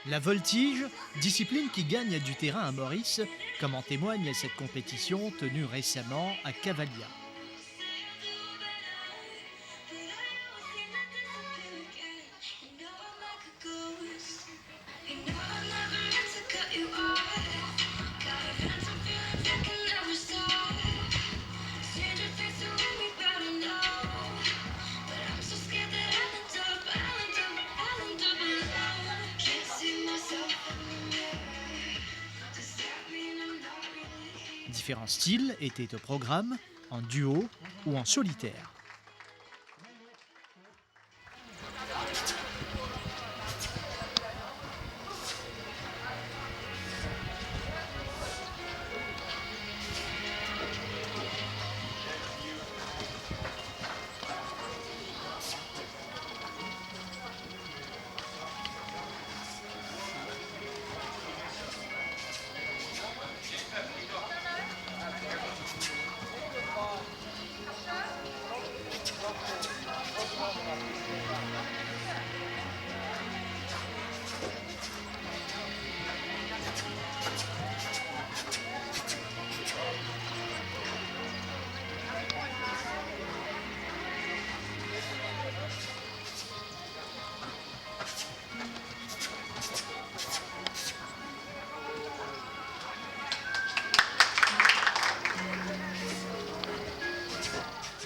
La voltige, discipline qui gagne du terrain à Maurice, comme en témoigne cette compétition tenue récemment à Cavalia. Différents styles étaient au programme, en duo ou en solitaire.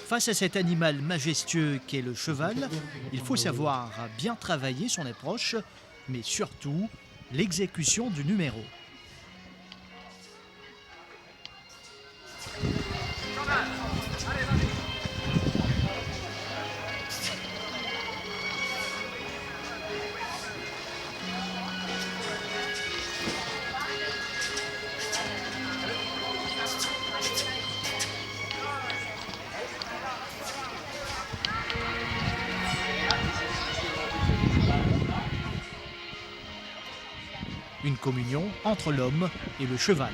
Face à cet animal majestueux qu'est le cheval, il faut savoir bien travailler son approche, mais surtout l'exécution du numéro. Une communion entre l'homme et le cheval.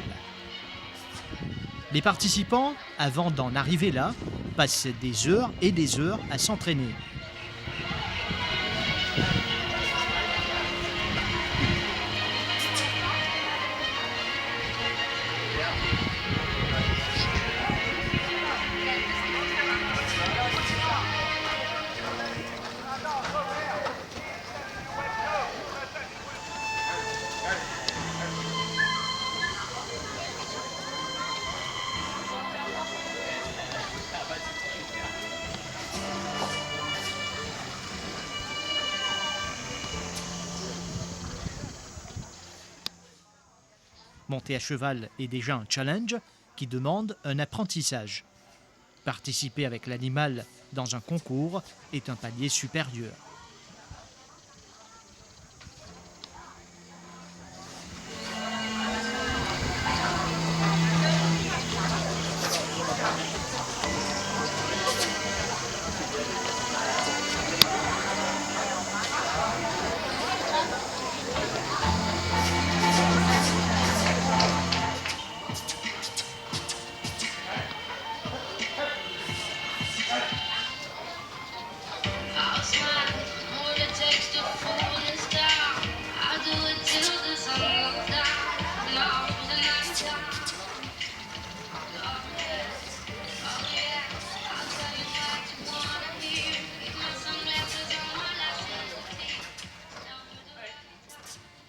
Les participants, avant d'en arriver là, passent des heures et des heures à s'entraîner. Monter à cheval est déjà un challenge qui demande un apprentissage. Participer avec l'animal dans un concours est un palier supérieur.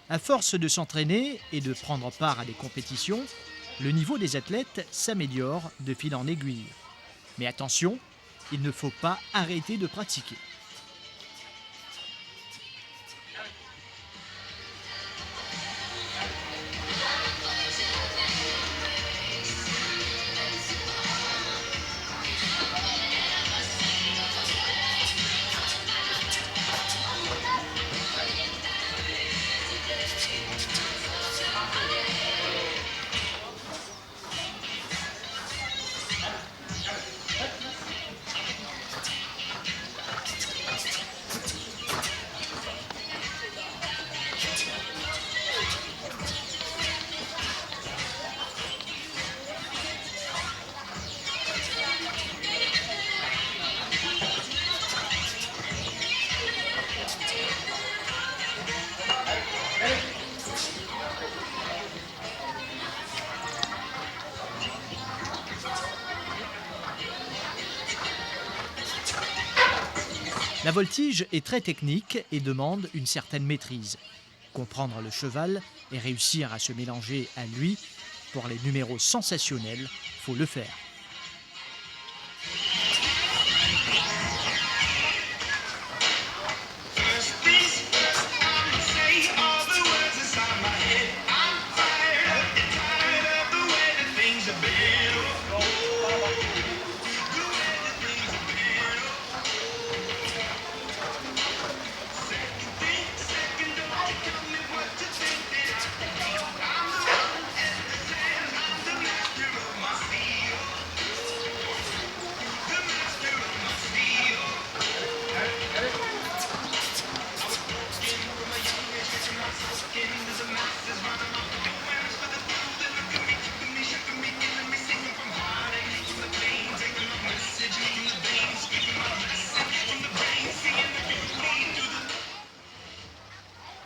À force de s'entraîner et de prendre part à des compétitions, le niveau des athlètes s'améliore de fil en aiguille. Mais attention, il ne faut pas arrêter de pratiquer. La voltige est très technique et demande une certaine maîtrise. Comprendre le cheval et réussir à se mélanger à lui pour les numéros sensationnels, faut le faire.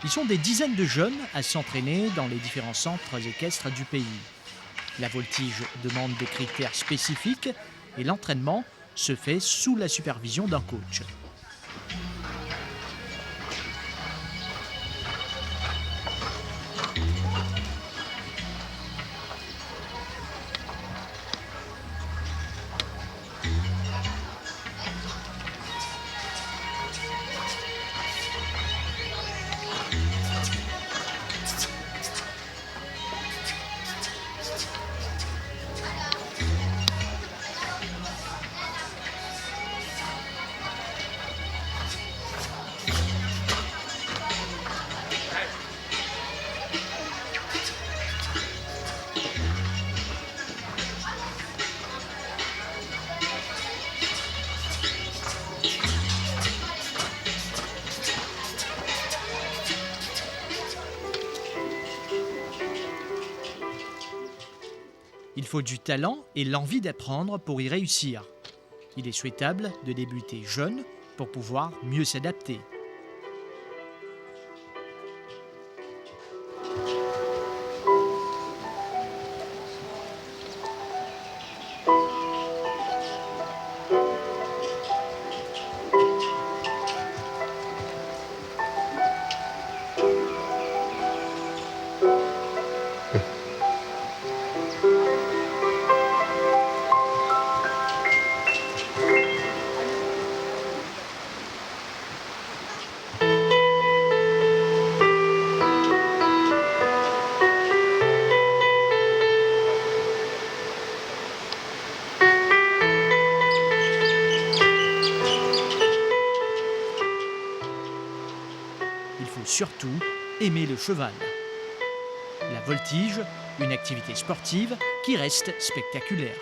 Ils sont des dizaines de jeunes à s'entraîner dans les différents centres équestres du pays. La voltige demande des critères spécifiques et l'entraînement se fait sous la supervision d'un coach. Il faut du talent et l'envie d'apprendre pour y réussir. Il est souhaitable de débuter jeune pour pouvoir mieux s'adapter. Il faut surtout aimer le cheval. La voltige, une activité sportive qui reste spectaculaire.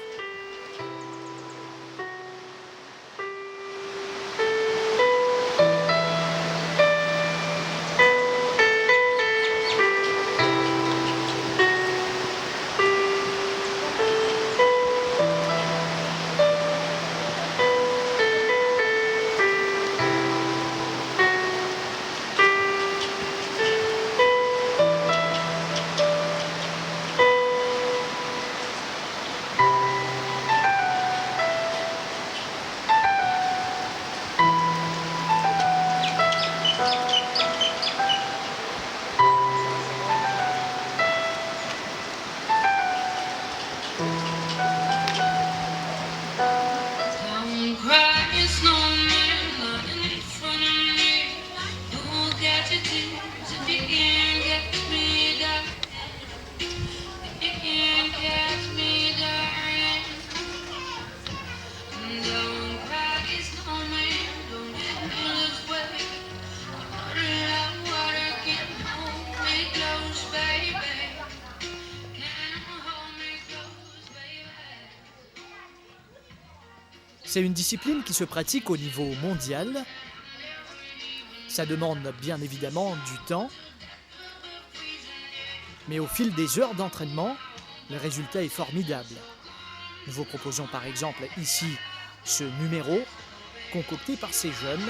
C'est une discipline qui se pratique au niveau mondial. Ça demande bien évidemment du temps, mais au fil des heures d'entraînement, le résultat est formidable. Nous vous proposons par exemple ici ce numéro concocté par ces jeunes.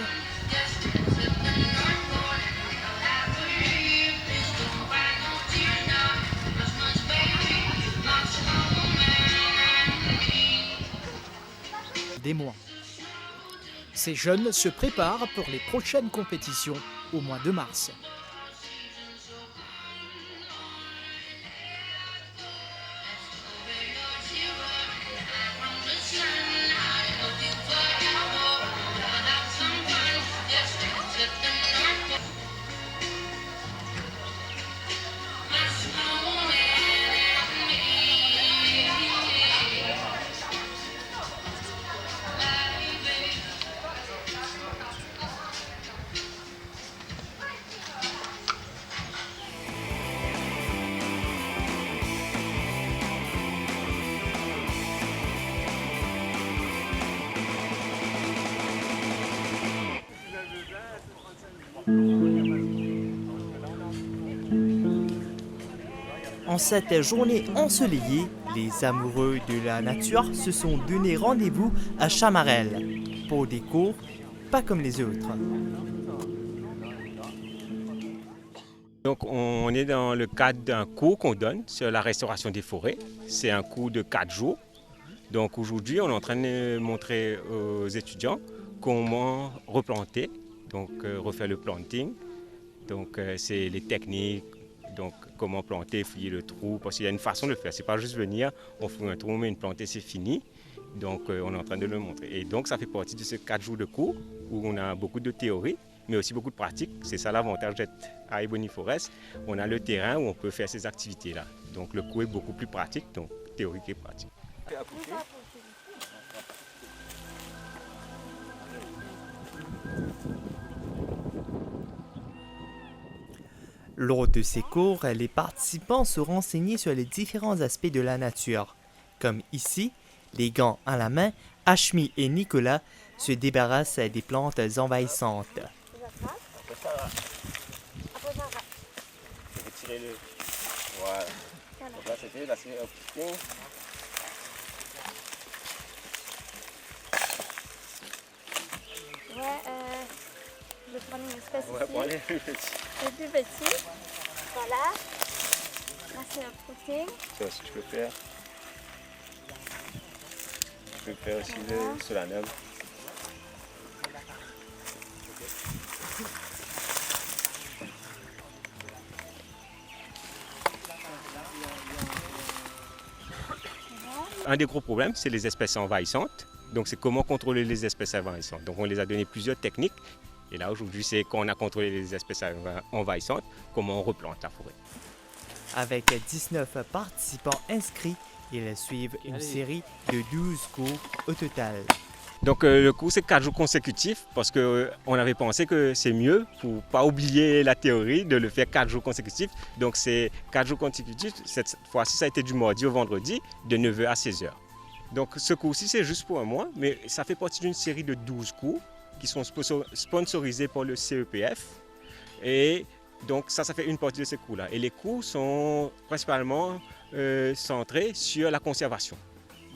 Des mois. Ces jeunes se préparent pour les prochaines compétitions au mois de mars. En cette journée ensoleillée, les amoureux de la nature se sont donné rendez-vous à Chamarel pour des cours pas comme les autres. Donc on est dans le cadre d'un cours qu'on donne sur la restauration des forêts. C'est un cours de 4 jours. Donc aujourd'hui, on est en train de montrer aux étudiants comment replanter, donc refaire le planting. Donc c'est les techniques, donc comment planter, fouiller le trou, parce qu'il y a une façon de le faire. C'est pas juste venir, on fouille un trou, on met une plante et c'est fini. Donc on est en train de le montrer. Et donc ça fait partie de ces 4 jours de cours où on a beaucoup de théorie, mais aussi beaucoup de pratique. C'est ça l'avantage d'être à Ebony-Forest. On a le terrain où on peut faire ces activités-là. Donc le cours est beaucoup plus pratique, donc théorique et pratique. Lors de ces cours, les participants se renseignent sur les différents aspects de la nature. Comme ici, les gants à la main, Ashmi et Nicolas se débarrassent des plantes envahissantes. Voilà. Donc là, c'est fait, là, c'est ok. Je vais prendre une espèce On va prendre les plus petits. le plus petit. Voilà. Là, c'est le footing. Ça aussi, tu peux faire. Tu peux faire aussi le solanum. Un des gros problèmes, c'est les espèces envahissantes. Donc, c'est comment contrôler les espèces envahissantes. Donc, on les a donné plusieurs techniques. Et là, aujourd'hui, c'est quand on a contrôlé les espèces envahissantes, comment on replante la forêt. Avec 19 participants inscrits, ils suivent une série de 12 cours au total. Donc le cours c'est 4 jours consécutifs parce qu'on avait pensé que c'est mieux pour ne pas oublier la théorie de le faire 4 jours consécutifs. Donc c'est 4 jours consécutifs, cette fois-ci ça a été du mardi au vendredi de 9h à 16h. Donc ce cours-ci c'est juste pour un mois, mais ça fait partie d'une série de 12 cours qui sont sponsorisés par le CEPF. Et donc ça fait une partie de ces cours-là. Et les cours sont principalement centrés sur la conservation.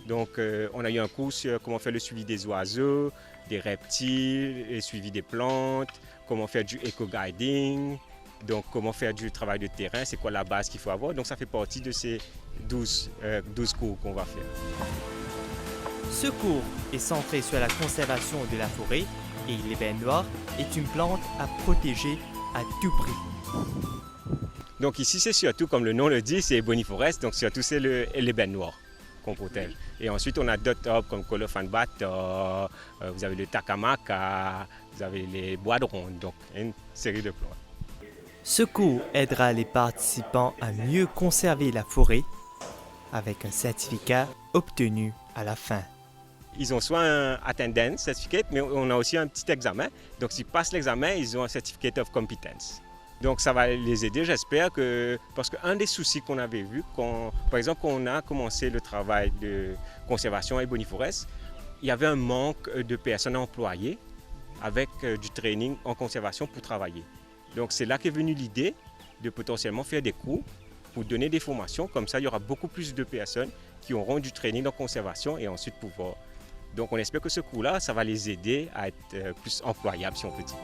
Donc, on a eu un cours sur comment faire le suivi des oiseaux, des reptiles, le suivi des plantes, comment faire du éco-guiding, donc comment faire du travail de terrain, c'est quoi la base qu'il faut avoir. Donc, ça fait partie de ces 12 cours qu'on va faire. Ce cours est centré sur la conservation de la forêt et l'ébène noir est une plante à protéger à tout prix. Donc ici, c'est surtout, comme le nom le dit, c'est Ebony-Forest, donc surtout c'est l'ébène noir qu'on protège. Et ensuite, on a d'autres arbres comme Colophane-Bat, vous avez le Takamaka, vous avez les bois de ronde, donc une série de plantes. Ce cours aidera les participants à mieux conserver la forêt avec un certificat obtenu à la fin. Ils ont soit un attendance certificate, mais on a aussi un petit examen. Donc s'ils passent l'examen, ils ont un certificate of competence. Donc ça va les aider, j'espère que... Parce qu'un des soucis qu'on avait vu, par exemple, quand on a commencé le travail de conservation à Ebony-Forest, il y avait un manque de personnes employées avec du training en conservation pour travailler. Donc c'est là qu'est venue l'idée de potentiellement faire des cours pour donner des formations. Comme ça, il y aura beaucoup plus de personnes qui auront du training en conservation et ensuite pouvoir... Donc on espère que ce cours-là, ça va les aider à être plus employables, si on peut dire.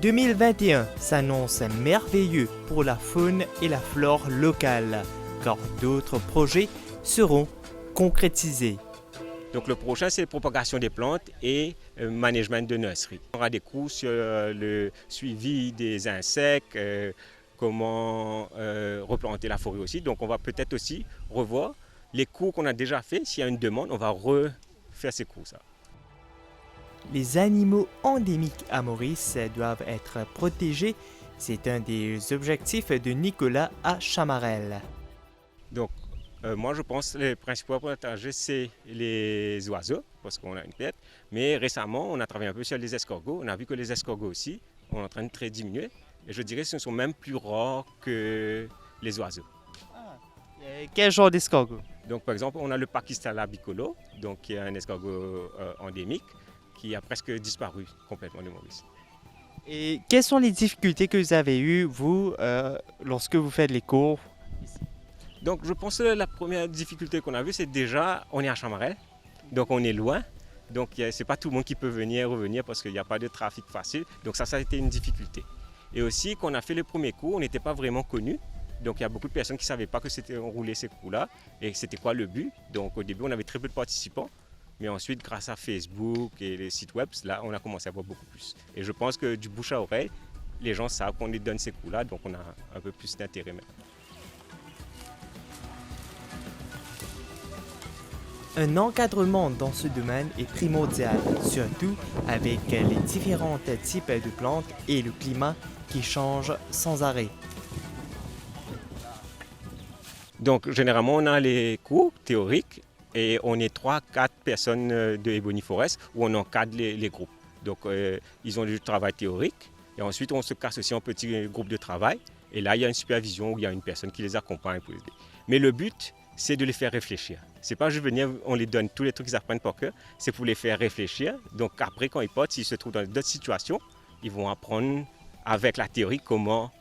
2021 s'annonce merveilleux pour la faune et la flore locale, car d'autres projets seront concrétisés. Donc le prochain, c'est propagation des plantes et management de nurserie. On aura des cours sur le suivi des insectes, comment replanter la forêt aussi. Donc on va peut-être aussi revoir les cours qu'on a déjà fait. S'il y a une demande, on va refaire ces cours. Les animaux endémiques à Maurice doivent être protégés. C'est un des objectifs de Nicolas à Chamarel. Donc, moi, je pense que les principaux à protéger, c'est les oiseaux, parce qu'on a une tête. Mais récemment, on a travaillé un peu sur les escargots. On a vu que les escargots aussi, on est en train de très diminuer. Et je dirais que ce sont même plus rares que les oiseaux. Quel genre d'escargot? Donc, par exemple, on a le Pakistala bicolo, donc, qui est un escargot endémique, qui a presque disparu complètement de Maurice. Et quelles sont les difficultés que vous avez eues, vous, lorsque vous faites les cours? Donc, je pense que la première difficulté qu'on a vue, c'est déjà, on est à Chamarel, donc on est loin. Donc, ce n'est pas tout le monde qui peut venir et revenir parce qu'il n'y a pas de trafic facile. Donc, ça a été une difficulté. Et aussi, quand on a fait les premiers cours, on n'était pas vraiment connus. Donc, il y a beaucoup de personnes qui ne savaient pas que c'était enroulé ces cours-là et c'était quoi le but. Donc, au début, on avait très peu de participants. Mais ensuite, grâce à Facebook et les sites web, là, on a commencé à voir beaucoup plus. Et je pense que du bouche à oreille, les gens savent qu'on les donne ces cours-là, donc on a un peu plus d'intérêt maintenant. Un encadrement dans ce domaine est primordial, surtout avec les différents types de plantes et le climat qui change sans arrêt. Donc, généralement, on a les cours théoriques et on est 3-4 personnes de Ebony Forest où on encadre les groupes. Donc, ils ont du travail théorique et ensuite, on se casse aussi en petits groupes de travail. Et là, il y a une supervision où il y a une personne qui les accompagne pour les aider. Mais le but, c'est de les faire réfléchir. C'est pas juste venir, on les donne tous les trucs qu'ils apprennent par cœur, c'est pour les faire réfléchir. Donc après, quand ils partent, s'ils se trouvent dans d'autres situations, ils vont apprendre avec la théorie comment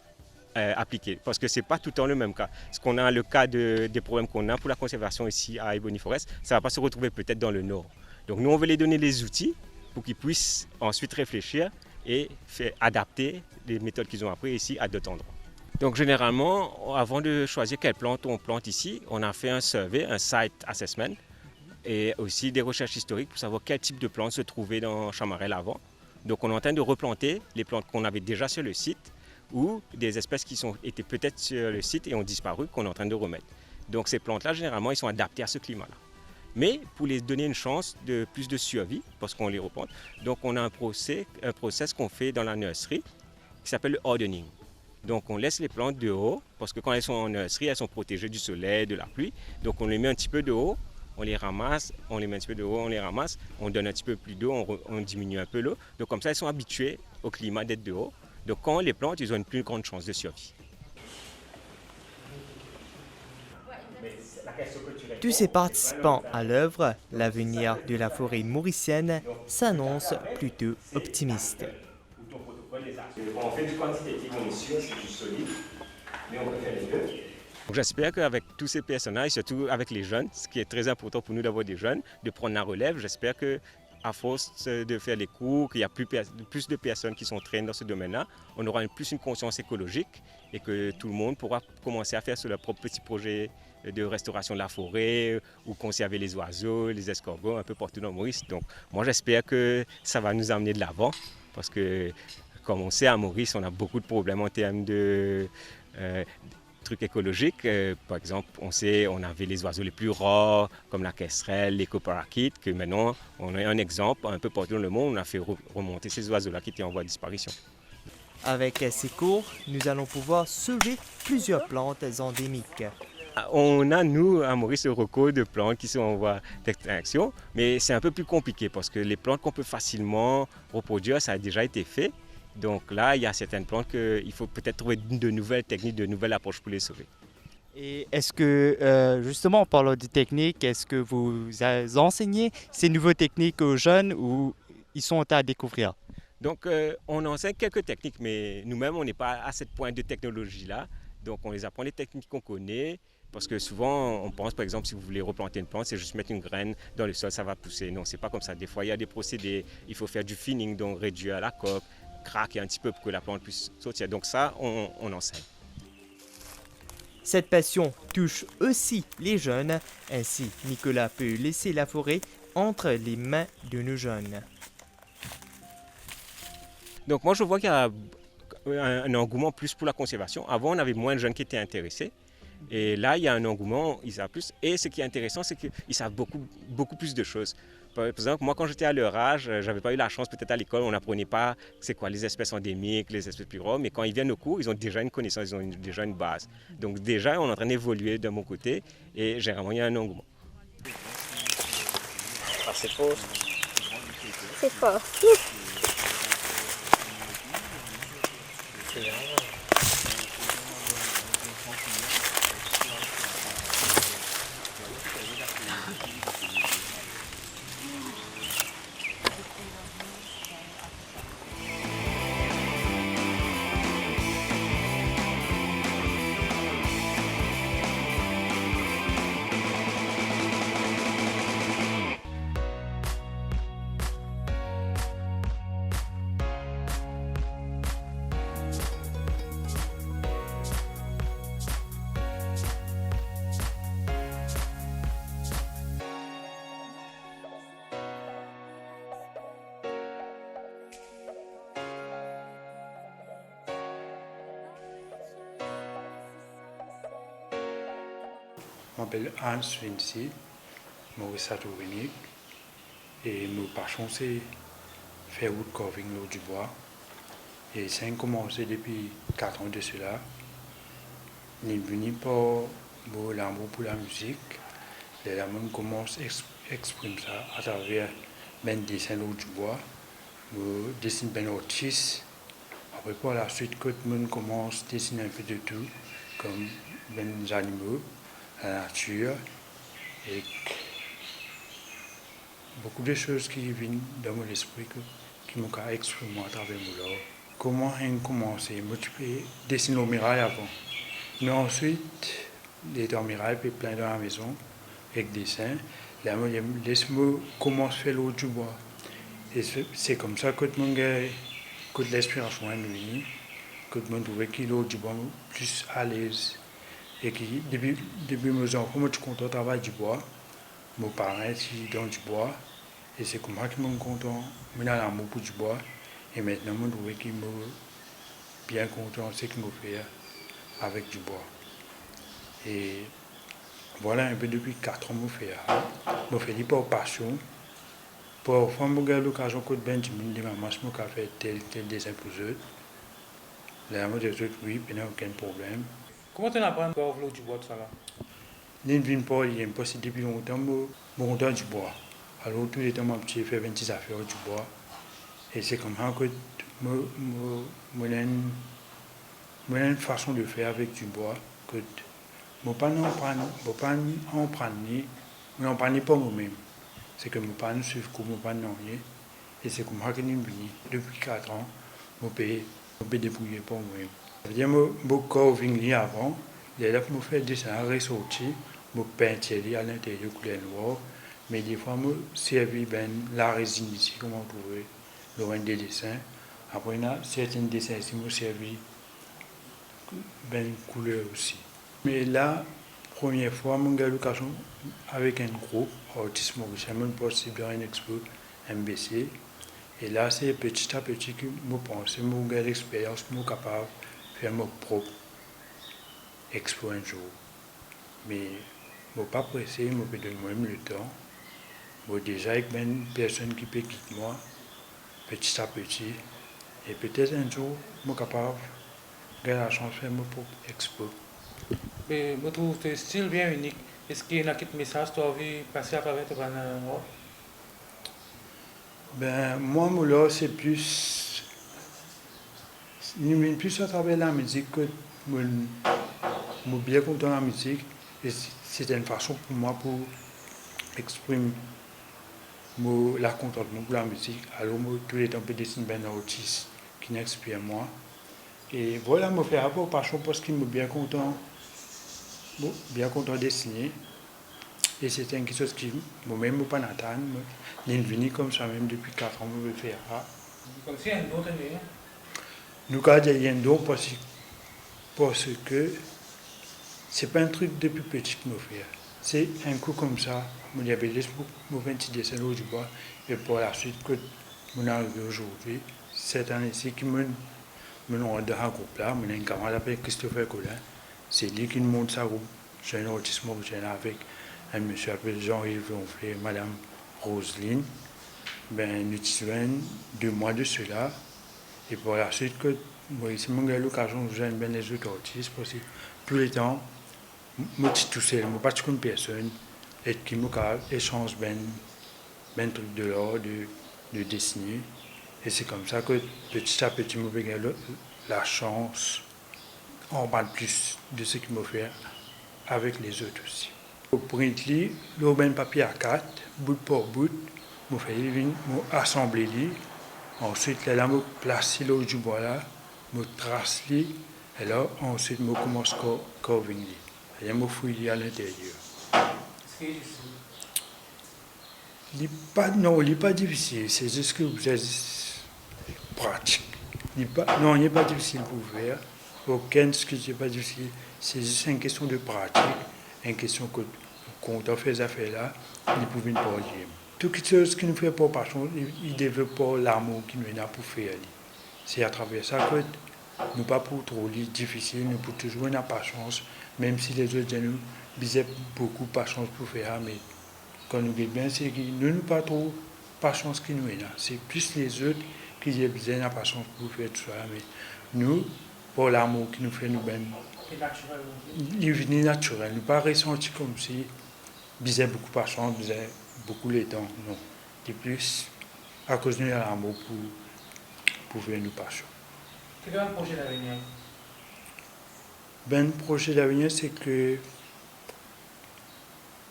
appliquer. Parce que c'est pas tout le temps le même cas. Ce qu'on a, le cas des problèmes qu'on a pour la conservation ici à Ebony Forest, ça va pas se retrouver peut-être dans le nord. Donc nous, on veut les donner les outils pour qu'ils puissent ensuite réfléchir et faire adapter les méthodes qu'ils ont apprises ici à d'autres endroits. Donc généralement, avant de choisir quelle plante on plante ici, on a fait un survey, un site assessment et aussi des recherches historiques pour savoir quel type de plantes se trouvait dans Chamarel avant. Donc on est en train de replanter les plantes qu'on avait déjà sur le site ou des espèces qui étaient peut-être sur le site et ont disparu qu'on est en train de remettre. Donc ces plantes-là, généralement, ils sont adaptées à ce climat-là. Mais pour les donner une chance de plus de survie, parce qu'on les replante, donc on a un process qu'on fait dans la nurserie qui s'appelle le hardening. Donc on laisse les plantes dehors, parce que quand elles sont en nurserie, elles sont protégées du soleil, de la pluie. Donc on les met un petit peu dehors, on les ramasse, on les met un petit peu dehors, on les ramasse, on donne un petit peu plus d'eau, on diminue un peu l'eau. Donc comme ça, elles sont habituées au climat d'être dehors. Donc quand on les plante, ils ont une plus grande chance de survie. Tous ces participants à l'œuvre, l'avenir de la forêt mauricienne s'annonce plutôt optimiste. On fait du quantitatif, on est sûr, c'est du solide, mais on peut faire les deux. J'espère qu'avec tous ces personnages, surtout avec les jeunes, ce qui est très important pour nous d'avoir des jeunes, de prendre la relève, j'espère qu'à force de faire les cours, qu'il y a plus de personnes qui sont traînées dans ce domaine-là, on aura plus une conscience écologique et que tout le monde pourra commencer à faire sur leur propre petit projet de restauration de la forêt ou conserver les oiseaux, les escargots un peu partout dans Maurice. Donc moi j'espère que ça va nous amener de l'avant parce que comme on sait à Maurice on a beaucoup de problèmes en termes de trucs écologiques. Par exemple on avait les oiseaux les plus rares comme la quesserelle, l'éco-parakeet que maintenant on a un exemple un peu partout dans le monde, on a fait remonter ces oiseaux-là qui étaient en voie de disparition. Avec ces cours, nous allons pouvoir sauver plusieurs plantes endémiques. On a, nous, à Maurice, le recours de plantes qui sont en voie d'extinction, mais c'est un peu plus compliqué parce que les plantes qu'on peut facilement reproduire, ça a déjà été fait. Donc là, il y a certaines plantes qu'il faut peut-être trouver de nouvelles techniques, de nouvelles approches pour les sauver. Et est-ce que, justement, en parlant de techniques, est-ce que vous enseignez ces nouvelles techniques aux jeunes ou ils sont à découvrir? Donc, on enseigne quelques techniques, mais nous-mêmes, on n'est pas à cette pointe de technologie-là. Donc, on les apprend les techniques qu'on connaît. Parce que souvent, on pense, par exemple, si vous voulez replanter une plante, c'est juste mettre une graine dans le sol, ça va pousser. Non, c'est pas comme ça. Des fois, il y a des procédés. Il faut faire du thinning, donc réduire la coque, craquer un petit peu pour que la plante puisse sortir. Donc ça, on enseigne. Cette passion touche aussi les jeunes. Ainsi, Nicolas peut laisser la forêt entre les mains de nos jeunes. Donc moi je vois qu'il y a un engouement plus pour la conservation. Avant on avait moins de jeunes qui étaient intéressés. Et là il y a un engouement, ils savent plus. Et ce qui est intéressant c'est qu'ils savent beaucoup plus de choses. Par exemple, moi quand j'étais à leur âge, j'avais pas eu la chance peut-être à l'école, on n'apprenait pas c'est quoi les espèces endémiques, les espèces plus rares. Mais quand ils viennent au cours, ils ont déjà une connaissance, ils ont déjà une base. Donc déjà on est en train d'évoluer de mon côté et généralement il y a un engouement. Ah, c'est fort. C'est fort. Je m'appelle Hans Vinci, je suis Saturinique et ma passion c'est faire wood carving l'eau du bois. Et ça a commencé depuis 4 ans de cela. Je suis venu pour l'amour pour la musique. Et là, je commence à exprimer ça à travers mes dessins l'eau du bois. Je dessine des artistes. Après, par la suite, quand je commence à dessiner un peu de tout, comme des animaux, la nature et beaucoup de choses qui viennent dans mon esprit qui m'ont exprimé à travers mon art. Comment j'ai commencé? Moi, tu peux dessiner au mirail avant. Mais ensuite, les mirail puis plein dans la maison avec des dessins. Là, laisse-moi commencer à faire l'eau du bois. Et c'est comme ça que l'inspiration est venue, que je me trouvais que l'eau du bois plus à l'aise. Et qui, depuis mes enfants, moi, je suis content de travailler du bois. Mes parents sont dans du bois. Et c'est comme ça que je suis content. Je suis l'amour pour du bois. Et maintenant, je trouve que je suis bien content de ce que je fais avec du bois. Et voilà un peu depuis 4 ans que je fais ça. Je fais ça par passion. Parfois, je j'ai l'occasion de ben du monde de ma masse, je fais tel dessin pour eux. Là, je dis oui, il n'y a aucun problème. Comment tu apprends encore l'eau du bois tout ça là? Je ne viens pas, il y a pas depuis longtemps, je content du bois. Alors, tous les temps, je fais 26 affaires du bois. Et c'est comme ça que j'ai une façon de faire avec du bois que je ne peux pas en prendre pas moi-même. C'est que je ne peux pas suivre comme je ne peux pas rien. Et c'est comme ça que je suis venu. Depuis 4 ans, je peux débrouiller pour moi-même. Je me carving avant, et là, je fais des dessins ressortis, je peins à l'intérieur couleur noire, mais des fois, je servis la résine ici, comme on trouvait, loin des dessins. Après, il y a certains dessins ici, je servis couleur aussi. Mais là, première fois, j'ai eu l'occasion avec un groupe, Artistes Maurice, je possible dans une expo MBC. Et là, c'est petit à petit que je pense, que j'ai l'expérience, que je suis capable de faire mon propre expo un jour. Mais je ne suis pas pressé, je peux donner moi-même le temps. Je suis déjà avec une personne qui peut quitter moi, petit à petit. Et peut-être un jour, je suis capable de la chance de faire mon propre expo. Mais je trouve ton style bien unique. Est-ce qu'il y a un message que tu as envie de passer à travers ton art? Moi, mon art, c'est plus à travers la musique que je suis bien content de la musique. Et c'est une façon pour moi pour exprimer la contentement pour la musique. Alors, tous les temps, je peux dessiner un artiste qui m'inspire moi. Et voilà, je fais un peu passion parce que je suis bien content de dessiner. Et c'est quelque chose qui, moi-même, je ne peux pas attendre. Je suis venu comme ça même depuis 4 ans, je veux faire ça. Comme si un autre année. Nous avons un don parce que ce n'est pas un truc depuis petit que je fais. C'est un coup comme ça, mon diabète, mon 20 dessin au du bois, et pour la suite, que mon arrivé aujourd'hui, cette année-ci, qui me rend dans un groupe là, mon un camarade appelé Christopher Collin, c'est lui qui me montre sa groupe. J'ai un autisme avec un monsieur appelé Jean-Yves Onflé, madame Roselyne. Ben, nous utilisons 2 mois de cela, et pour la suite, que moi, ici, mon gars, l'occasion de joindre les autres autistes, parce que tous les temps, moi, je suis tout seul, moi, pas de personne, et qui me échange ben truc de l'art, de dessiner. Et c'est comme ça que petit à petit, je vais la chance, en parle plus de ce qu'il me fait avec les autres aussi. Pour print, le ben papier A4, bout pour bout, je fais assembler, ensuite, là, je place le du bois là, je trace, et là, ensuite, je commence à carving. Et je fouille à l'intérieur. Non, il n'est pas difficile, c'est juste que vous êtes pratique. Non, il n'est pas difficile pour faire. Aucun ce qui n'est pas difficile, c'est juste une question de pratique, une question que quand on fait ces affaires-là, il peut venir pour dire. Toute chose qui nous fait pas passion, il ne développe pas l'amour qu'il nous a pour faire. C'est à travers ça que nous pas pour trop difficile, nous pour toujours avoir patience, même si les autres nous disent beaucoup de patience pour faire, mais quand nous gagnons bien, c'est que nous n'avons pas trop patience qui nous est là. C'est plus les autres qui ont besoin de patience pour faire tout ça, mais nous, pour l'amour qui nous fait nous ben, il est naturel, nous pas ressenti comme si nous avons beaucoup de patience, nous avons beaucoup de temps, non. C'est plus à cause de l'amour pour faire nous patience. Quel est le projet d'avenir? Ben, le projet d'avenir, c'est que,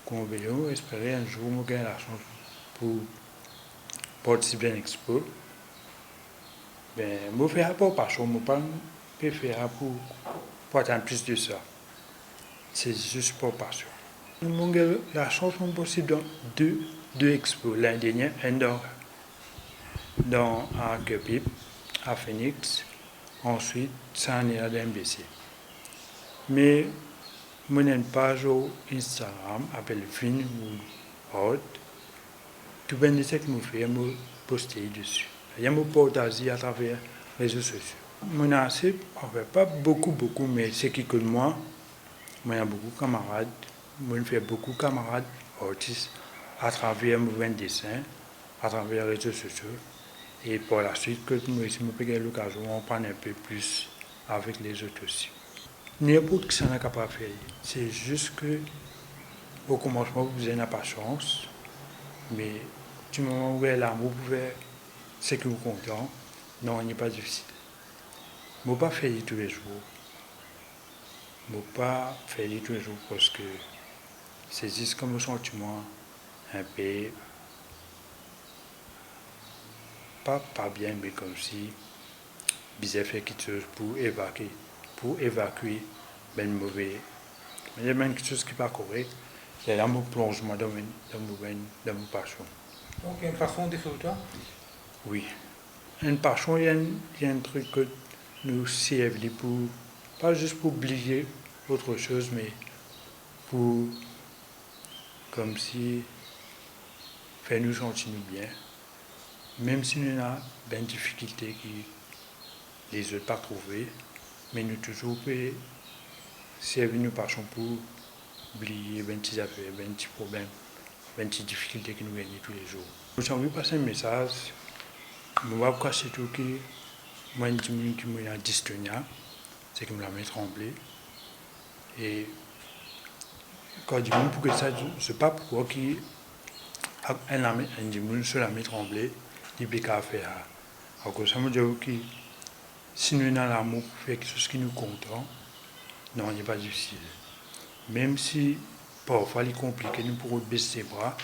qu'on veut espérer un jour, nous gagner la chance pour participer à l'expo. Ben, je ne ferai pas par choix, je ne peux pas faire pour attendre plus de ça. C'est juste pour passion. Nous avons la chance possible dans deux expos. L'année dernière, un à Cupip, à Phoenix. Ensuite, ça en est à l'MBC. Mais moi, j'ai une page sur Instagram, appelée Vin ou Hot. Tout le monde sait que je fais, je poste dessus. Il y a mon partage à travers les réseaux sociaux. Mon assez, enfin, pas beaucoup, mais c'est qui que moi, il y a beaucoup de camarades. Je fais beaucoup de camarades artistes à travers mes dessins, à travers les réseaux sociaux. Et pour la suite, que moi, si je peux l'occasion, on prend un peu plus avec les autres aussi. N'importe qui s'en est capable de faire. C'est juste que, au commencement, vous n'avez pas chance, mais du moment où vous avez l'amour, vous pouvez, c'est que vous êtes content. Non, il n'est pas difficile. Je ne peux pas faire tous les jours. Je ne peux pas faire tous les jours parce que c'est juste comme un sentiment un peu pas bien, mais comme si bizarre fait quelque chose pour évacuer ben mauvais. Il y a même quelque chose qui n'est pas correct. C'est là mon plongement dans mon passion. Donc, il y a une façon de faire toi? Oui. Une passion, il y a un truc que nous servons pour, pas juste pour oublier autre chose, mais pour, comme si, faire nous sentir bien. Même si nous avons des difficultés qui les autres pas trouvées, mais nous toujours pouvons servir nos passions pour oublier des petites affaires, des petits problèmes, des petites difficultés que nous gagnons tous les jours. J'ai envie de passer un message. Je vais vous cacher tout qui, moi, je dis que je suis dystonia, c'est que je la mets trembler. Et quand je dis pour que ça, je ne sais pas pourquoi qui, un dimanche sur la met trembler, il peut qu'à faire. Alors ça me dit que si nous avons l'amour pour faire quelque chose qui nous content, non, il n'est pas difficile. Même si parfois il est compliqué, nous pourrons baisser les bras,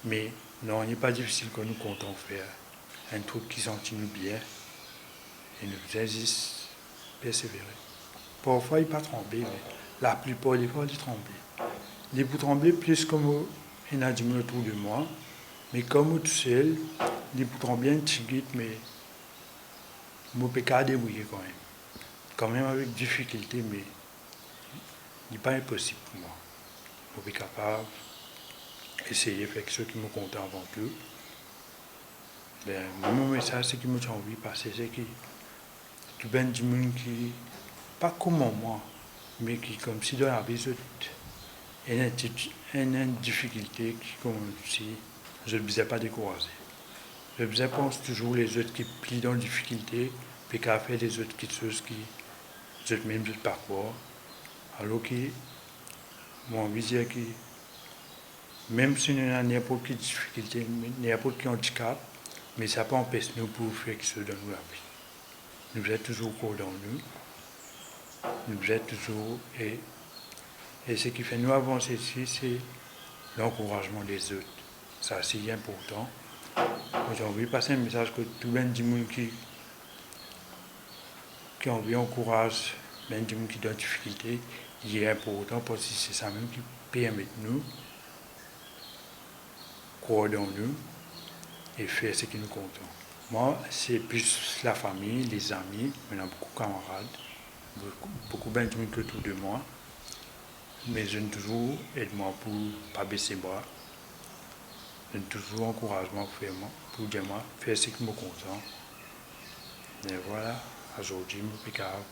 mais non, il n'est pas difficile quand nous comptons faire un truc qui sentit nous bien et nous insiste persévérer. Parfois il ne pas trembler, mais la plupart des fois il tremble. Il peut trembler plus comme il a dit autour de moi, mais comme tout seul, il peut trembler un petit peu, mais je peux pas débrouiller quand même. Quand même avec difficulté, mais il n'est pas impossible pour moi. je suis capable d'essayer de faire ce qui me compte avant tout. Ben, mon message, c'est que je envie de passer, c'est que tout le monde qui, pas comme moi, mais qui, comme si dans la vie, une difficulté qui, comme si je ne faisais pas décourager. Je pense toujours les autres qui plient dans la difficulté, puis qu'à faire les autres qui choses qui, les autres même, parcours. Alors que, mon vision qui, même si nous avons n'importe quelle difficulté, n'importe quel handicap, mais ça peut empêcher nous pour faire quelque chose dans la vie. Nous êtes toujours au dans nous. Nous êtes toujours. Et ce qui fait nous avancer ici, c'est l'encouragement des autres. Ça, c'est important. J'ai envie de passer un message que tout le monde qui a envie d'encourager, même des gens qui ont des difficultés, il est important parce que c'est ça même qui permet de nous croire dans nous et faire ce qui nous compte. Moi, c'est plus la famille, les amis, maintenant beaucoup de camarades, beaucoup de gens qui autour de moi. Mais je toujours aide-moi pour ne pas baisser les bras. Je toujours encouragement pour dire moi, faire ce qui me compte. Mais voilà, aujourd'hui, je suis capable,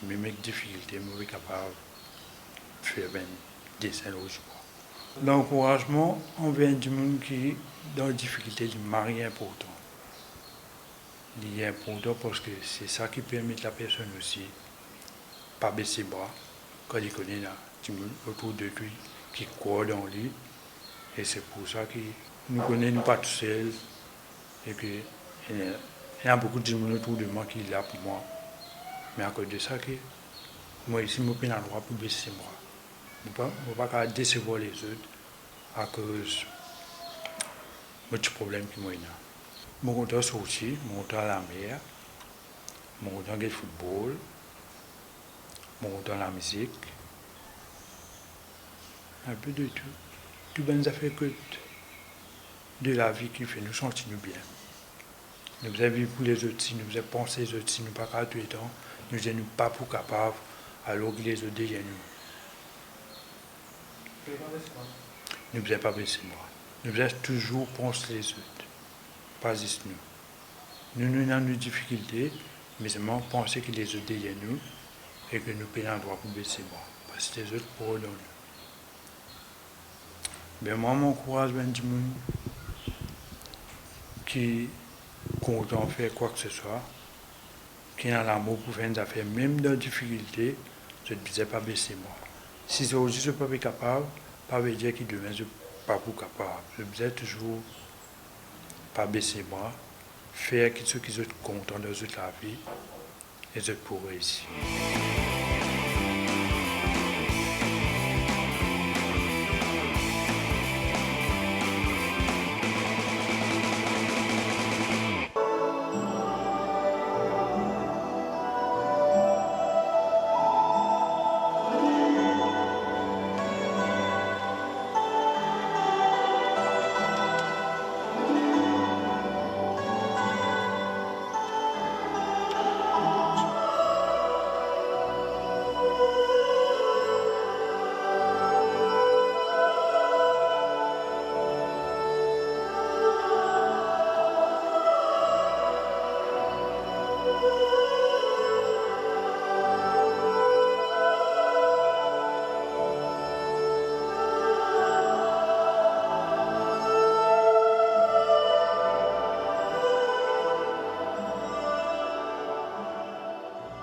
même avec des difficultés, je suis capable de faire un dessin aujourd'hui. L'encouragement envers du monde qui est dans les difficultés, c'est important. Il est important parce que c'est ça qui permet à la personne aussi de ne pas baisser les bras quand il connaît là, du monde autour de lui qui croit dans lui. Et c'est pour ça que nous ne connaissons pas tout seuls et qu'il y a beaucoup de gens autour de moi qui sont là pour moi. Mais à cause de ça, que moi ici, je n'ai pas le droit pour baisser les bras. Je ne peux pas décevoir les autres à cause de petits problèmes qui m'ont eu. Je suis content de sortir, je suis content à la mer, je suis content de football, je suis content de la musique. Un peu de tout. Tout bien affaires que de la vie qui fait nous sentir bien. Nous avons vécu pour les autres, si nous avons pensé les autres, si nous n'avons pas tout le temps, nous ne sommes pas pour capables, alors que les autres derrière nous. Nous ne sommes pas baisser moi. Nous avons toujours pensé les autres, pas juste nous. Nous avons nos difficultés, mais seulement penser que les autres derrière nous et que nous payons un droit pour baisser moi. Parce que les autres pour dans nous. Ben moi, mon courage vient du monde qui compte en faire quoi que ce soit, qui a l'amour pour faire des affaires, même dans les difficultés, je ne disais pas baisser moi. Si c'est aussi je ne suis pas capable, pas veut dire qu'il devient pas pour capable. Je disais toujours pas baisser moi, faire ce qui est content dans la vie et je pourrais réussir.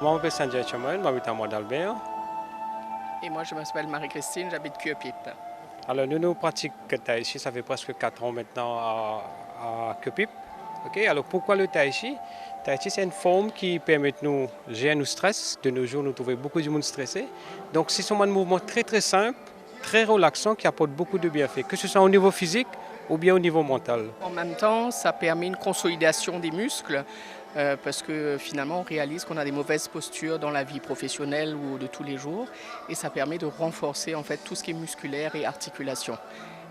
Moi, je m'appelle Sanjay Chaman, j'habite à Mois-d'Albert. Et moi, je m'appelle Marie-Christine, j'habite Cuepipe. Alors, nous pratiquons le tai chi, ça fait presque 4 ans maintenant à Cuepipe. Okay? Alors, pourquoi le tai chi? Le tai chi, c'est une forme qui permet de nous gérer nos stress. De nos jours, nous trouvons beaucoup de monde stressé. Donc, c'est un mouvement très très simple, très relaxant, qui apporte beaucoup de bienfaits, que ce soit au niveau physique ou bien au niveau mental. En même temps, ça permet une consolidation des muscles. Parce que finalement on réalise qu'on a des mauvaises postures dans la vie professionnelle ou de tous les jours et ça permet de renforcer en fait tout ce qui est musculaire et articulation.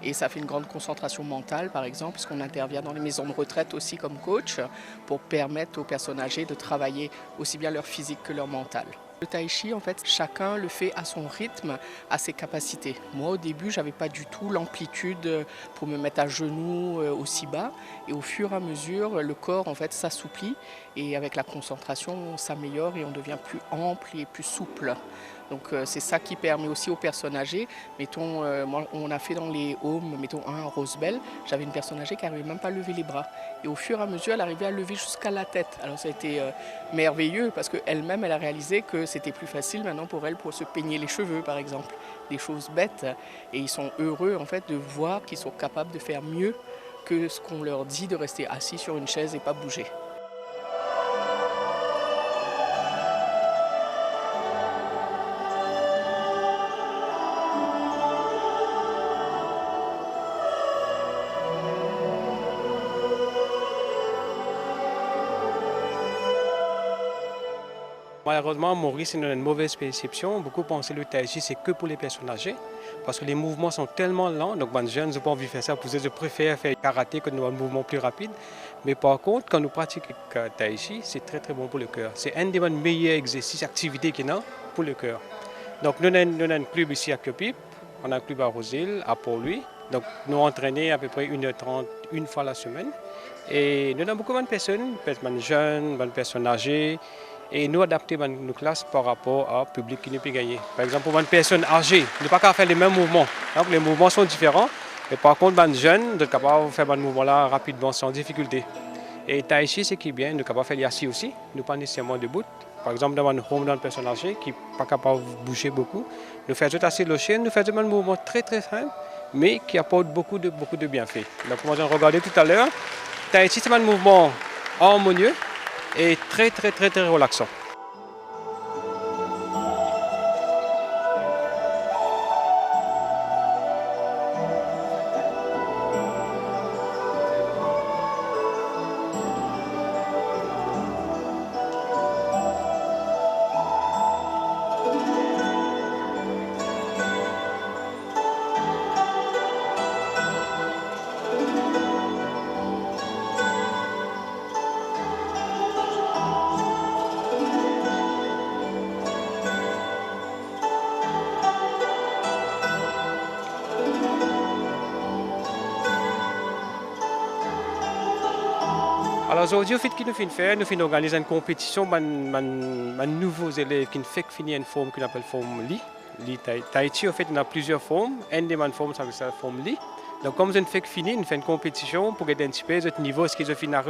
Et ça fait une grande concentration mentale par exemple puisqu'on intervient dans les maisons de retraite aussi comme coach pour permettre aux personnes âgées de travailler aussi bien leur physique que leur mental. Le tai chi, en fait, chacun le fait à son rythme, à ses capacités. Moi, au début, je n'avais pas du tout l'amplitude pour me mettre à genoux aussi bas. Et au fur et à mesure, le corps, en fait, s'assouplit. Et avec la concentration, on s'améliore et on devient plus ample et plus souple. Donc c'est ça qui permet aussi aux personnes âgées. Mettons, moi, on a fait dans les homes, mettons un à Rosebell, j'avais une personne âgée qui n'arrivait même pas à lever les bras. Et au fur et à mesure, elle arrivait à lever jusqu'à la tête. Alors ça a été merveilleux parce qu'elle-même, elle a réalisé que c'était plus facile maintenant pour elle pour se peigner les cheveux, par exemple. Des choses bêtes. Et ils sont heureux en fait de voir qu'ils sont capables de faire mieux que ce qu'on leur dit de rester assis sur une chaise et pas bouger. Malheureusement, Maurice a une mauvaise perception. Beaucoup pensent que le tai chi, c'est que pour les personnes âgées, parce que les mouvements sont tellement lents. Donc, les jeunes n'ont pas envie de faire ça. Pour eux, je préfère faire karaté que nous avons un mouvement plus rapide. Mais par contre, quand nous pratiquons le tai chi, c'est très très bon pour le cœur. C'est un des meilleurs exercices, activités qu'il y a pour le cœur. Donc, nous avons un club ici à Cupip, on a un club à Roseville, à Port-Louis. Donc, nous entraînons à peu près 1h30 une fois la semaine. Et nous avons beaucoup de personnes jeunes, de personnes âgées. Et nous adapter nos classes par rapport au public qui nous peut gagner. Par exemple, pour une personne âgée, nous ne pouvons pas faire les mêmes mouvements. Donc, les mouvements sont différents. Mais par contre, les jeunes, nous sommes capables de faire ce mouvement-là rapidement, sans difficulté. Et tai chi, c'est qui est bien, nous sommes capables de faire les assis aussi, nous pas nécessairement debout. Par exemple, dans une home, dans une personne âgée qui n'est pas capable de bouger beaucoup, nous faisons assis le chien, nous faisons un mouvement très très simple, mais qui apporte beaucoup de bienfaits. Donc, comme on a regardé tout à l'heure, tai chi, c'est un mouvement harmonieux et très relaxant. Alors aujourd'hui, ce que nous faisons, nous organisons une compétition avec les nouveaux élèves qui font finir une forme qu'on appelle forme Li. Tai Chi, en fait, on a plusieurs formes. Une des formes, c'est la forme Li. Donc comme nous faisons finir, nous faisons une compétition pour identifier ce niveau, ce qu'ils ont fini à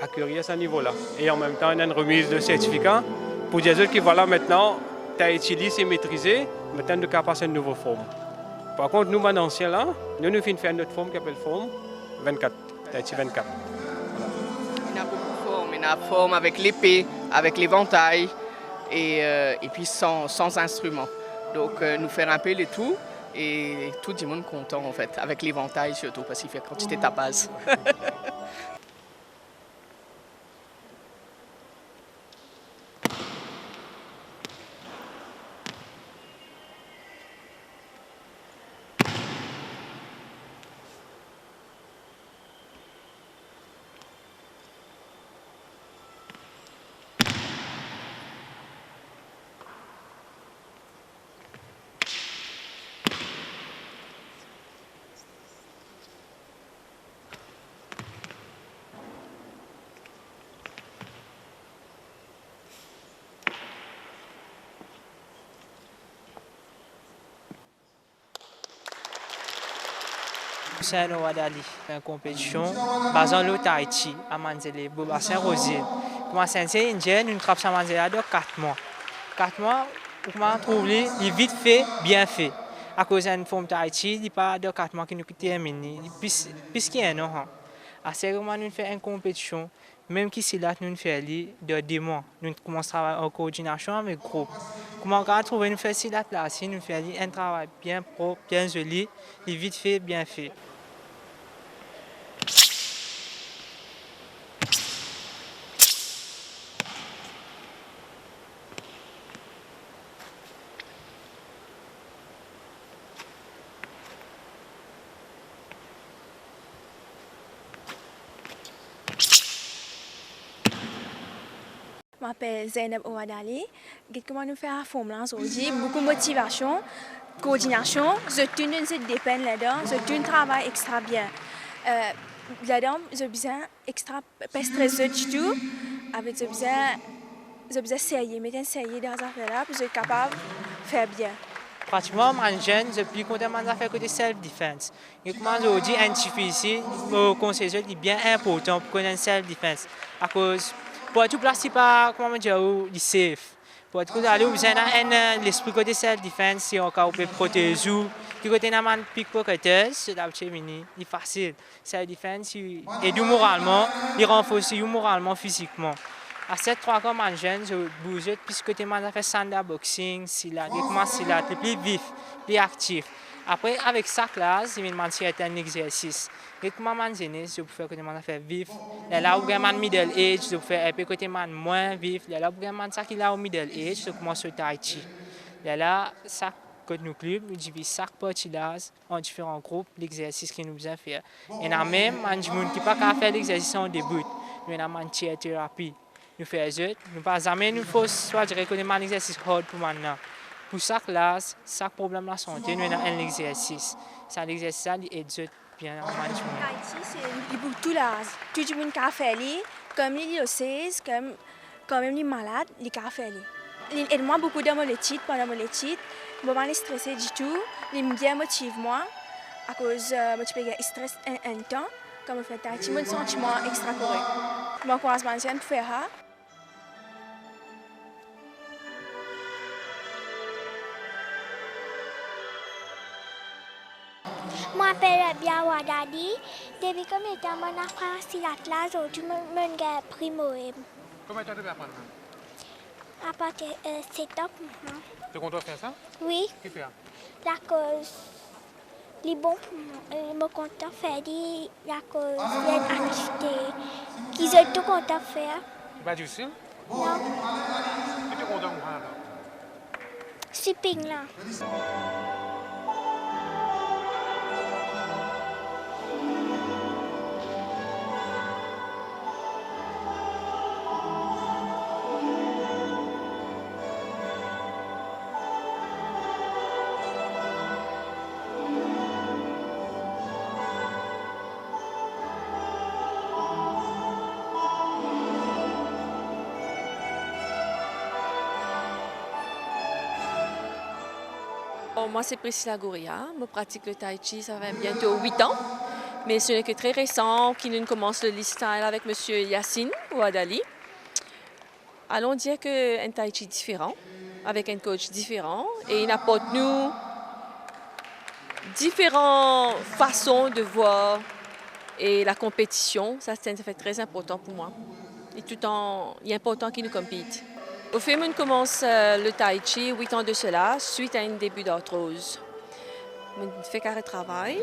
acquérir à ce niveau-là. Et en même temps, on a une remise de certificat pour dire que voilà, maintenant, Tai Chi Li, c'est maîtrisé, maintenant, nous sommes capables de une nouvelle forme. Par contre, nous, les anciens, là, nous faisons faire une autre forme qui s'appelle forme 24. Tai Chi 24. Il y a beaucoup de formes. Il y a la forme avec l'épée, avec l'éventail et puis sans instrument. Donc nous faire un peu les tout et tout le monde content en fait, avec l'éventail surtout parce qu'il fait quantité de base. C'est une compétition basée sur le tai chi à Manzele, à Saint-Rosier. Pour ma sensei indienne, une trappe à Manzele de 4 mois. 4 mois, pour moi, trouver les vite fait, bien fait. À cause d'une forme tai chi, il n'y a pas de 4 mois qui nous terminent. Puisqu'il y a un an, à ce moment, nous faisons une compétition. Même si là, nous faisons de 2 mois. Nous commençons à travailler en coordination avec le groupe. Comment on trouver une facilité là, si nous faisons un travail bien propre, bien joli, vite fait, bien fait. Je m'appelle Zainab Ouadali. Comment nous faire la forme là aujourd'hui? Beaucoup de motivation, coordination. Je tune une dépend là-dedans. Je tune travail extra bien. Là-dedans, j'ai besoin extra pas stressé du tout. Avec j'ai besoin essayer, mettre essayer dans ces affaires-là pour être capable de faire bien. Pratiquement, les jeunes, je suis content de faire côté self-défense. Et comme aujourd'hui, un difficile, le conseil est bien important pour connaître self-défense. À cause, pour être tout placé par, comment dire, du safe. Pour être aller au besoin l'esprit côté self-défense, si on peut protéger ou, qui côté n'a pas de pickpocketers, c'est facile. Self-défense, aide moralement, il renforce moralement, physiquement. À cette 3 comme un jeune, je bouge, puisque tu as fait sanda boxing, silat, c'est plus vif, plus actif. Après, avec sa classe, il m'a dit un exercice. Et comme je peux faire que je fais vif. Là où je middle age, je peux faire un peu côté moins vif. Là où je suis au middle age, je commence au tai chi. Là, ça que nous clubs, nous divisons chaque partie là en différents groupes, l'exercice que nous besoin faire. Et là même, les gens qui ne peuvent pas faire l'exercice en début, nous avons une thérapie. Nous faisons, nous pas jamais nous faut soit dire que nous un exercice hard pour maintenant. Pour chaque classe, chaque problème de la santé, nous avons un exercice. Ça l'exercice il aide bien en management. Tai chi c'est pour tout l'âge. Tout le monde peut faire comme les diocèses, comme même les malades, les peuvent faire. Il aide moi beaucoup dans mon étude, pendant mon étude. Je ne suis pas stressée du tout. Il me bien motive moi à cause je peux stress un temps. Quand je fais tai chi, mon sentiment extra correct. Je m'encourage à faire ça. Je m'appelle Biawa Dadi. Depuis que j'étais en France, je me pris Moem. Comment tu as pu apprendre? À partir de 7 ans. Tu es content de faire ça? Oui. Qu'est-ce que tu fais? La cause. Les bons je me content de faire la cause. Il y a une activité qu'ils sont tout contents de faire. Pas du tout? Non. Tu es content de faire? Super là. Moi, c'est Priscilla Gouria. Je pratique le tai chi, ça fait bientôt 8 ans. Mais ce n'est que très récent qu'on commence le lifestyle avec M. Yassine Ouadali. Allons dire qu'un tai chi différent, avec un coach différent, et il apporte nous différentes façons de voir et la compétition. Ça fait très important pour moi. Et tout en, il est important qu'il nous compite. Au fait, on commence le tai chi 8 ans de cela, suite à un début d'arthrose. On fait carré de travail.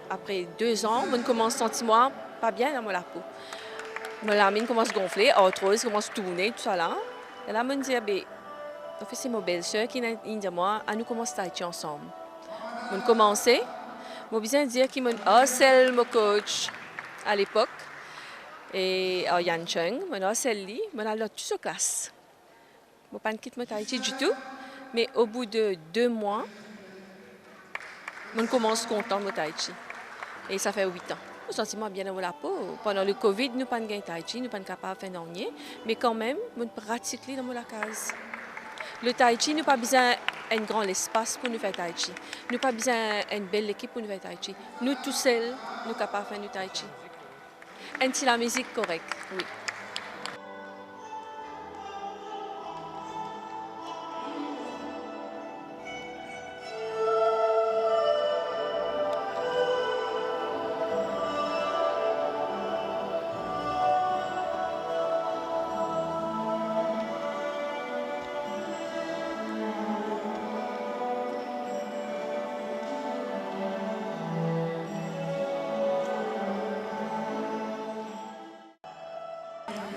Après 2 ans, on commence à sentir pas bien dans la peau. La mine commence à gonfler, arthrose commence à tourner, tout ça là. Et là, on dit, en fait, c'est ma belle-sœur qui dit à moi, nous commençons tai chi ensemble. On commence, je besoin dire qu'il m'a c'est mon coach à l'époque. Et Yan Cheng, c'est lui, je l'ai tout sur classe. Je ne quitte pas tai chi du tout, mais au bout de 2 mois, on commence content de tai chi. Et ça fait 8 ans. Je me sens bien dans la peau. Pendant le Covid, nous n'avons pas de tai chi, nous ne sommes pas capables de faire d'ennuyer, mais quand même, on pratique dans la case. Le tai chi, nous n'avons pas besoin d'un grand espace pour nous faire tai chi. Nous n'avons pas besoin d'une belle équipe pour nous faire tai chi. Nous, tous seuls, nous sommes capables de faire du tai chi. Et c'est la musique correcte, oui.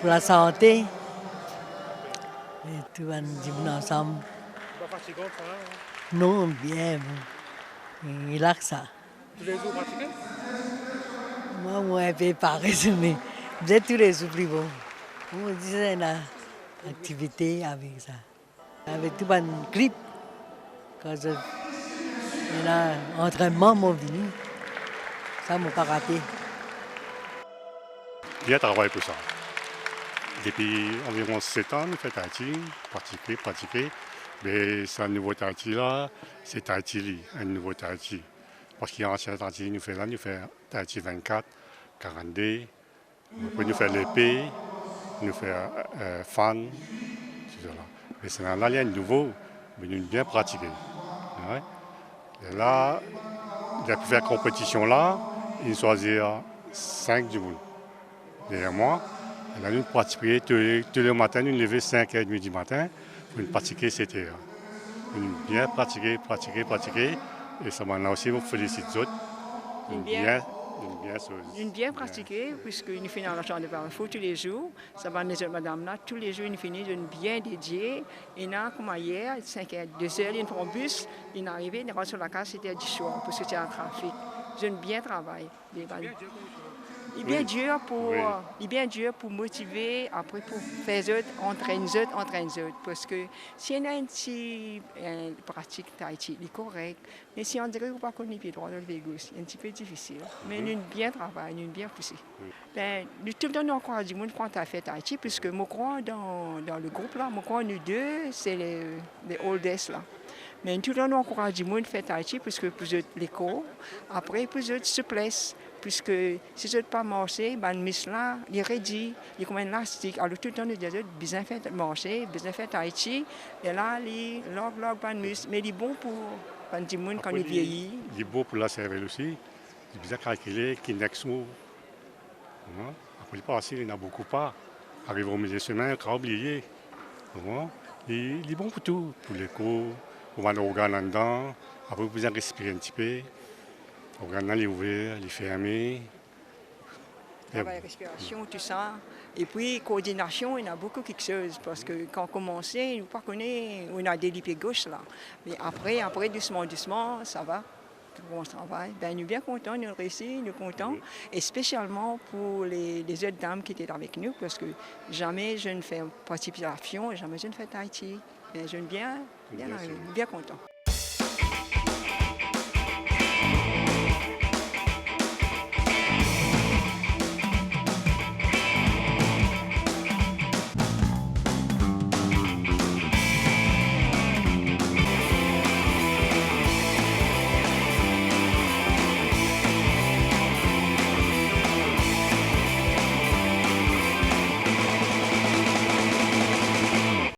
Pour la santé, et tout va nous ensemble. Pas fatigant, ça? Non, bien, relax ça. Tous les jours pratiqués? Moi, un peu pareil, mais vous êtes tous les jours plus bon. On me disait là, activité avec ça. Avec tout un clip, quand il y a un entraînement, mon venu, ça ne m'a pas raté. Bien travaillé pour ça. Depuis environ 7 ans, nous faisons Tahiti, pratiquer. Mais ce nouveau Tahiti là, c'est Tahiti, un nouveau Tahiti. Parce qu'il y a un ancien Tahiti, nous faisons Tahiti 24, 42, après nous faisons l'épée, nous faisons fan, tout ça. Mais c'est un alien nouveau, mais nous bien pratiqué. Ouais. Et là, il a pu faire compétition là, il choisit 5 du monde. Derrière moi, et là, nous pratiquons tous les matins, nous nous levons 5h30 du matin pour nous pratiquer cette heure. Nous bien pratiquer. Et ça m'a aussi, vous félicite les autres. Nous bien pratiquer, puisque nous finissons la chambre de parfois tous les jours. Ça va les autres madame là, tous les jours, nous finissons bien dédié. Et là, comme hier, 5h, 2h, ils font un bus, ils sont arrivés, ils rentrent sur la case, c'était du soir, parce que c'était un trafic. Je bien travail. Il est bien dur pour motiver, après pour faire autres, entraîner autres. Parce que si on a une petite pratique Tahiti, il est correct. Mais si on dirait qu'on ne pas connaît les droits de Vegas, c'est un petit peu difficile. Mais nous bien travaillé, nous bien poussé. Nous tout le temps encouragé du monde quand on a fait Tahiti, puisque moi crois dans le groupe là, moi crois nous deux, c'est les oldest là. Mais tout le temps encouragé du monde faire Tahiti, puisque pour l'école, après pour eux se plaisent. Puisque si je ne pas marcher, ben miss là, il est ready, il est comme un élastique. Alors tout le temps nous disons besoin faire marcher, besoin faire Tahiti, et là il log ben miss, mais il est bon pour ben du monde quand il vieillit. Il est bon pour la cervelle aussi. Il est bien calculé, qui next move. Après il passe, il n'y en a beaucoup pas. Arrive au milieu de semaine, il a oublié. Il est bon pour tout, pour les cours, pour mettre l'organe là-dedans. Après, vous pouvez respirer un petit peu. L'organe est ouvert, il est fermé. Travail, respiration, tout ça. Et puis, coordination, il y a beaucoup quelque chose. Parce que quand on commence, on ne connaît pas, on a des lipés gauche là. Mais après, doucement, ça va. On travaille. Ben, nous sommes bien contents, nous réussissons, nous sommes contents. Et spécialement pour les autres dames qui étaient avec nous, parce que jamais je ne fais participation, jamais je ne fais Tahiti. Mais je suis bien content.